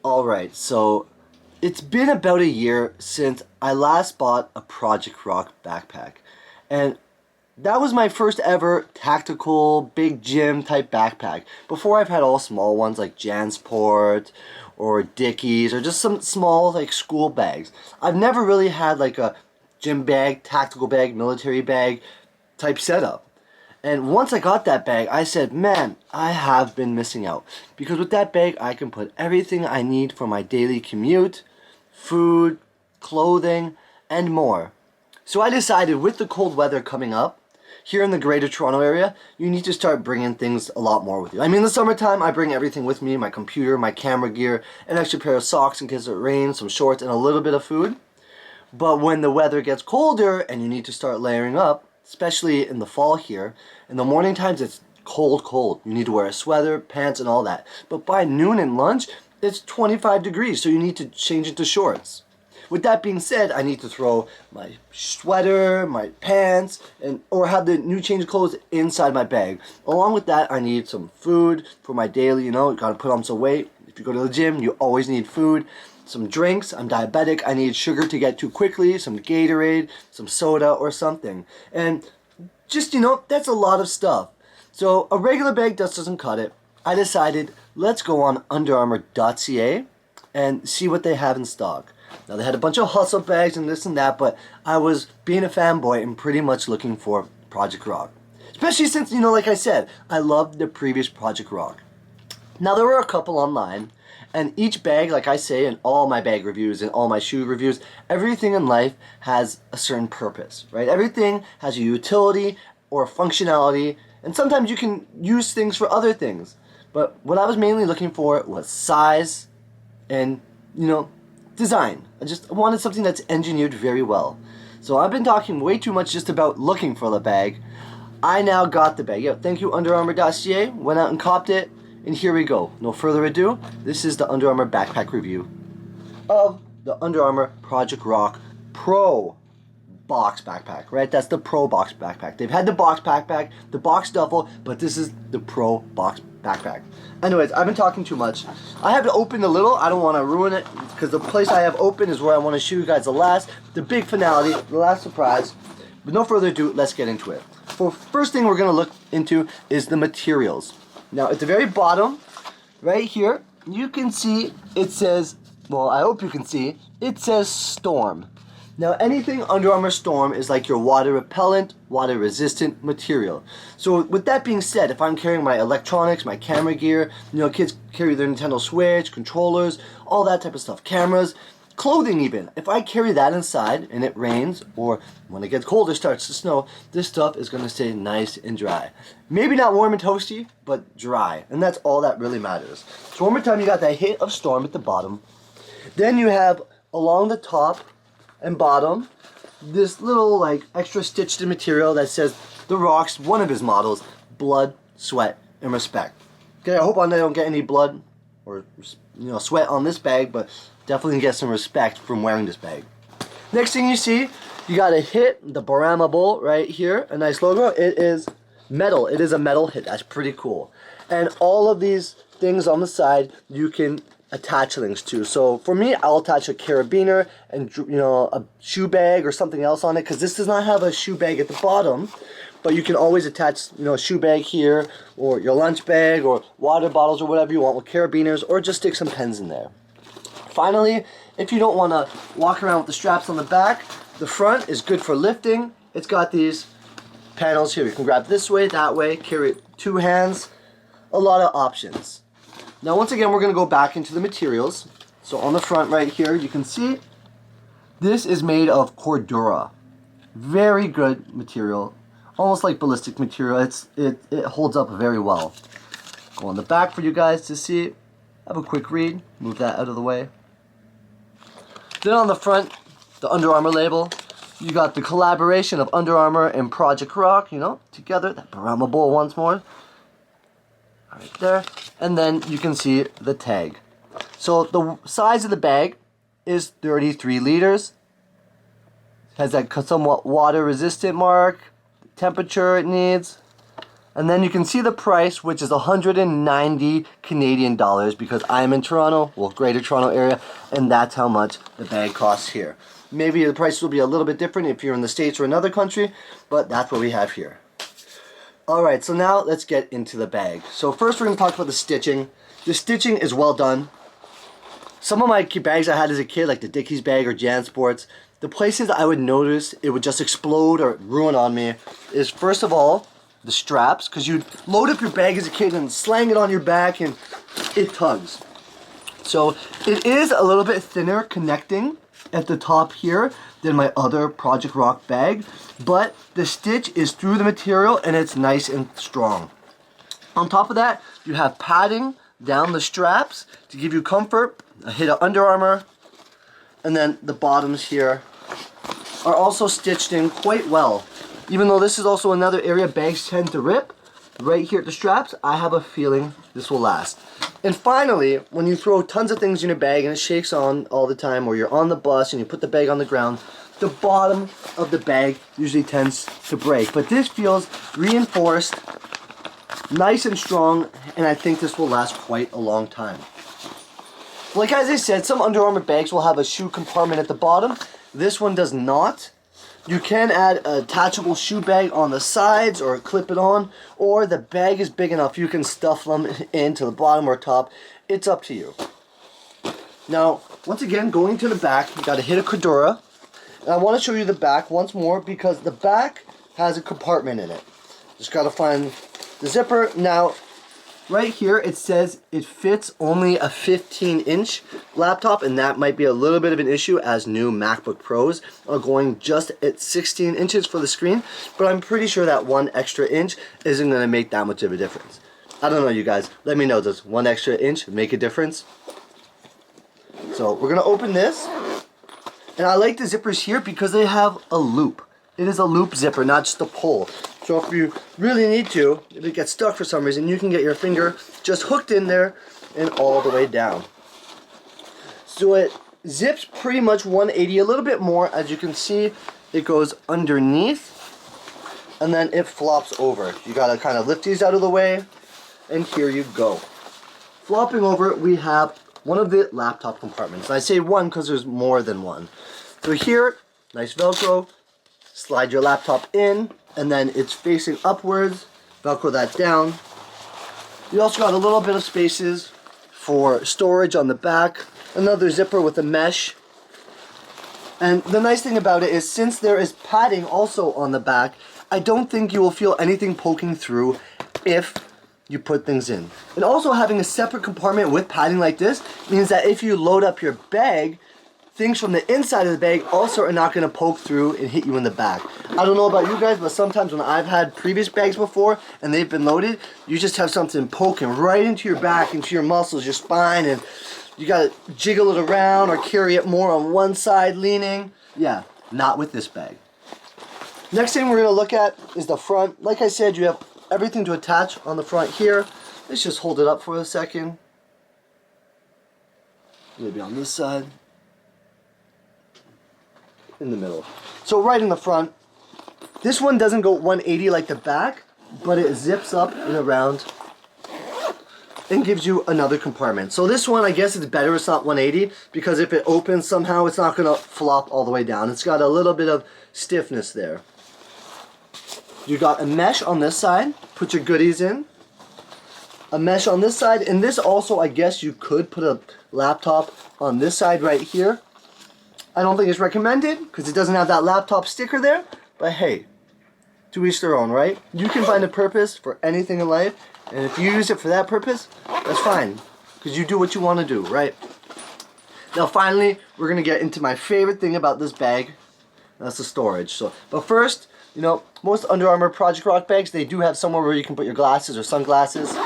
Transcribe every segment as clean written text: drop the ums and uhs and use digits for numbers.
Alright, so it's been about a year since I last bought a Project Rock backpack. And that was my first ever tactical, big gym type backpack. Before I've had all small ones like Jansport or Dickies or just some small like school bags. I've never really had like a gym bag, tactical bag, military bag type setup. And once I got that bag, I said, man, I have been missing out. Because with that bag, I can put everything I need for my daily commute, food, clothing, and more. So I decided with the cold weather coming up, here in the Greater Toronto area, you need to start bringing things a lot more with you. I mean, in the summertime, I bring everything with me, my computer, my camera gear, an extra pair of socks in case it rains, some shorts, and a little bit of food. But when the weather gets colder and you need to start layering up, especially in the fall here, in the morning times it's cold. You need to wear a sweater, pants, and all that. But by noon and lunch, it's 25 degrees, so you need to change into shorts. With that being said, I need to throw my sweater, my pants, or have the new change of clothes inside my bag. Along with that, I need some food for my daily, you gotta put on some weight. If you go to the gym, you always need food. Some drinks, I'm diabetic, I need sugar to get too quickly, some Gatorade, some soda or something. And just, that's a lot of stuff. So a regular bag just doesn't cut it. I decided, let's go on underarmour.ca and see what they have in stock. Now they had a bunch of hustle bags and this and that, but I was being a fanboy and pretty much looking for Project Rock. Especially since, like I said, I loved the previous Project Rock. Now there were a couple online, and each bag, like I say in all my bag reviews and all my shoe reviews, everything in life has a certain purpose, right? Everything has a utility or a functionality, and sometimes you can use things for other things. But what I was mainly looking for was size and, design. I wanted something that's engineered very well. So I've been talking way too much just about looking for the bag. I now got the bag. Yeah, thank you underarmour.ca. Went out and copped it. And here we go. No further ado, this is the Under Armour backpack review of the Under Armour Project Rock Pro box backpack, right? That's the Pro box backpack. They've had the box backpack, the box duffel, but this is the Pro box backpack. Anyways, I've been talking too much. I have it open a little. I don't want to ruin it because the place I have open is where I want to show you guys the big finale, the last surprise. With no further ado, let's get into it. First thing we're going to look into is the materials. Now, at the very bottom, right here, you can see it says, well, I hope you can see, it says Storm. Now, anything Under Armour Storm is like your water repellent, water resistant material. So, with that being said, if I'm carrying my electronics, my camera gear, kids carry their Nintendo Switch, controllers, all that type of stuff, cameras, clothing even. If I carry that inside and it rains, or when it gets colder, starts to snow, this stuff is going to stay nice and dry. Maybe not warm and toasty, but dry. And that's all that really matters. So one more time, you got that hit of Storm at the bottom. Then you have, along the top and bottom, this little like extra stitched in material that says The Rock's, one of his models, blood, sweat, and respect. Okay, I hope I don't get any blood or sweat on this bag, but definitely get some respect from wearing this bag. Next thing you see, you got a hit, the Barama Bowl right here, a nice logo. It is metal. It is a metal hit. That's pretty cool. And all of these things on the side, you can attach things to. So for me, I'll attach a carabiner and a shoe bag or something else on it, because this does not have a shoe bag at the bottom. But you can always attach, a shoe bag here, or your lunch bag, or water bottles, or whatever you want with carabiners, or just stick some pens in there. Finally, if you don't want to walk around with the straps on the back, the front is good for lifting. It's got these panels here. You can grab this way, that way, carry it two hands. A lot of options. Now, once again, we're going to go back into the materials. So on the front right here, you can see this is made of Cordura. Very good material. Almost like ballistic material. It holds up very well. Go on the back for you guys to see. Have a quick read. Move that out of the way. Then on the front, the Under Armour label. You got the collaboration of Under Armour and Project Rock, together. That Barama Bowl once more. Right there. And then you can see the tag. So the size of the bag is 33 liters. Has that somewhat water resistant mark. Temperature it needs. And then you can see the price, which is 190 Canadian dollars, because I am in Toronto, well, Greater Toronto area, and that's how much the bag costs here. Maybe the price will be a little bit different if you're in the States or another country, but that's what we have here. Alright, so now let's get into the bag. So first we're going to talk about the stitching. The stitching is well done. Some of my bags I had as a kid, like the Dickies bag or Jan Sports, the places I would notice it would just explode or ruin on me is, first of all, the straps, because you'd load up your bag as a kid and slang it on your back and it tugs. So it is a little bit thinner connecting at the top here than my other Project Rock bag, but the stitch is through the material and it's nice and strong. On top of that, you have padding down the straps to give you comfort, a hit of Under Armour, and then the bottoms here are also stitched in quite well. Even though this is also another area bags tend to rip, right here at the straps, I have a feeling this will last. And finally, when you throw tons of things in your bag and it shakes on all the time, or you're on the bus and you put the bag on the ground, the bottom of the bag usually tends to break. But this feels reinforced, nice and strong, and I think this will last quite a long time. Like as I said, some Under Armour bags will have a shoe compartment at the bottom. This one does not. You can add an attachable shoe bag on the sides or clip it on, or the bag is big enough you can stuff them into the bottom or top. It's up to you. Now, once again, going to the back, you got to hit a Cordura. And I want to show you the back once more because the back has a compartment in it. Just got to find the zipper. Now, right here it says it fits only a 15-inch laptop, and that might be a little bit of an issue as new MacBook Pros are going just at 16 inches for the screen, but I'm pretty sure that one extra inch isn't going to make that much of a difference. I don't know, you guys. Let me know, does one extra inch make a difference? So we're going to open this, and I like the zippers here because they have a loop. It is a loop zipper, not just a pull. So if you really need to, if it gets stuck for some reason, you can get your finger just hooked in there and all the way down. So it zips pretty much 180, a little bit more. As you can see, it goes underneath and then it flops over. You gotta kind of lift these out of the way, and here you go. Flopping over, we have one of the laptop compartments. I say one because there's more than one. So here, nice Velcro, slide your laptop in, and then it's facing upwards, Velcro that down. You also got a little bit of spaces for storage on the back, another zipper with a mesh. And the nice thing about it is, since there is padding also on the back, I don't think you will feel anything poking through if you put things in. And also having a separate compartment with padding like this means that if you load up your bag, things from the inside of the bag also are not going to poke through and hit you in the back. I don't know about you guys, but sometimes when I've had previous bags before and they've been loaded, you just have something poking right into your back, into your muscles, your spine, and you got to jiggle it around or carry it more on one side leaning. Yeah, not with this bag. Next thing we're going to look at is the front. Like I said, you have everything to attach on the front here. Let's just hold it up for a second. Maybe on this side. In the middle. So right in the front, this one doesn't go 180 like the back, but it zips up and around and gives you another compartment. So this one, I guess it's better it's not 180, because if it opens somehow, it's not going to flop all the way down. It's got a little bit of stiffness there. You got a mesh on this side, put your goodies in. A mesh on this side, and this also, I guess you could put a laptop on this side right here. I don't think it's recommended because it doesn't have that laptop sticker there, but hey, to each their own, right? You can find a purpose for anything in life, and if you use it for that purpose, that's fine, because you do what you want to do, right? Now finally, we're going to get into my favorite thing about this bag. That's the storage. So, but first, you know, most Under Armour Project Rock bags, they do have somewhere where you can put your glasses or sunglasses.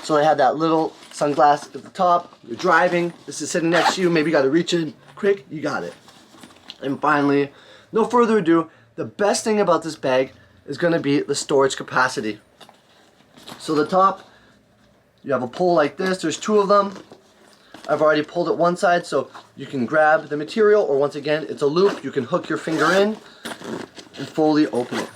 So they have that little sunglass at the top. You're driving, this is sitting next to you, maybe you got to reach in quick, you got it. And finally, no further ado, the best thing about this bag is going to be the storage capacity. So the top, you have a pull like this, there's two of them. I've already pulled it one side, so you can grab the material, or once again, it's a loop, you can hook your finger in and fully open it.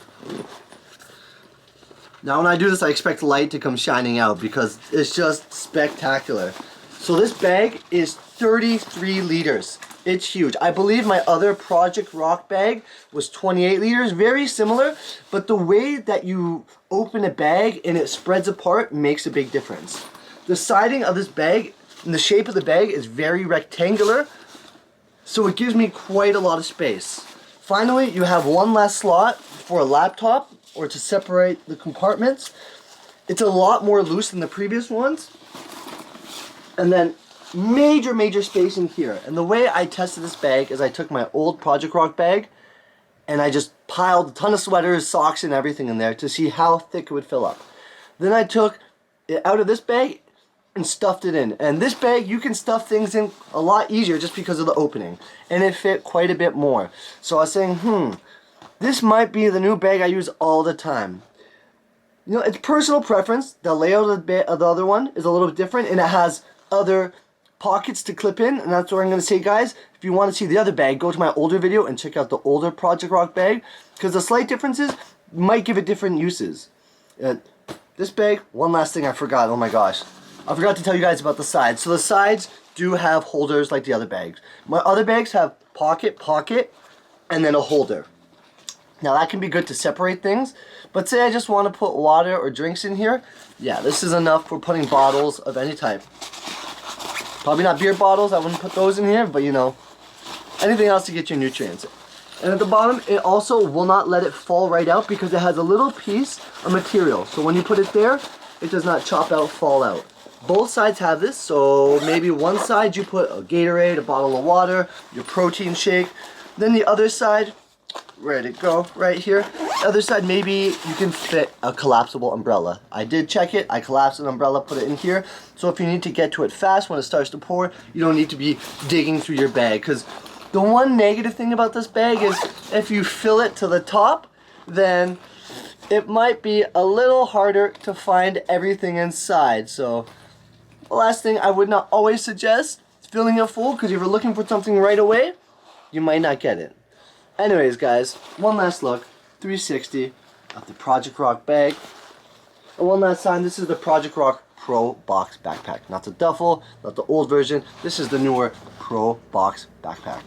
Now when I do this, I expect light to come shining out because it's just spectacular. So this bag is 33 liters. It's huge. I believe my other Project Rock bag was 28 liters, very similar, but the way that you open a bag and it spreads apart makes a big difference. The siding of this bag and the shape of the bag is very rectangular, so it gives me quite a lot of space. Finally, you have one last slot for a laptop or to separate the compartments. It's a lot more loose than the previous ones. And then major space in here. And the way I tested this bag is I took my old Project Rock bag and I just piled a ton of sweaters, socks, and everything in there to see how thick it would fill up. Then I took it out of this bag and stuffed it in. And this bag, you can stuff things in a lot easier just because of the opening. And it fit quite a bit more. So I was saying, this might be the new bag I use all the time. You know, it's personal preference. The layout of the other one is a little bit different, and it has other pockets to clip in, and that's what I'm going to say, guys. If you want to see the other bag, go to my older video and check out the older Project Rock bag, because the slight differences might give it different uses. This bag, one last thing I forgot, oh my gosh. I forgot to tell you guys about the sides. So the sides do have holders like the other bags. My other bags have pocket, and then a holder. Now that can be good to separate things, but say I just want to put water or drinks in here, yeah, this is enough for putting bottles of any type. Probably not beer bottles, I wouldn't put those in here, but you know, anything else to get your nutrients. And at the bottom, it also will not let it fall right out because it has a little piece of material. So when you put it there, it does not chop out, fall out. Both sides have this, so maybe one side you put a Gatorade, a bottle of water, your protein shake. Then the other side, where'd it go? Right here. The other side, maybe you can fit a collapsible umbrella. I did check it. I collapsed an umbrella, put it in here. So if you need to get to it fast when it starts to pour, you don't need to be digging through your bag. Because the one negative thing about this bag is if you fill it to the top, then it might be a little harder to find everything inside. So the last thing I would not always suggest is filling it full, because if you're looking for something right away, you might not get it. Anyways, guys, one last look, 360 of the Project Rock bag. And one last time, this is the Project Rock Pro Box Backpack. Not the duffel, not the old version. This is the newer Pro Box Backpack.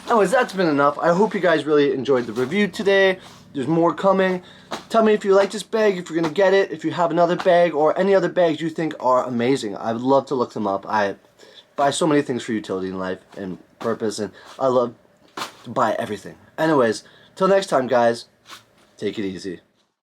Anyways, that's been enough. I hope you guys really enjoyed the review today. There's more coming. Tell me if you like this bag, if you're going to get it, if you have another bag, or any other bags you think are amazing. I would love to look them up. I buy so many things for utility in life and purpose, and I love to buy everything. Anyways, till next time, guys, take it easy.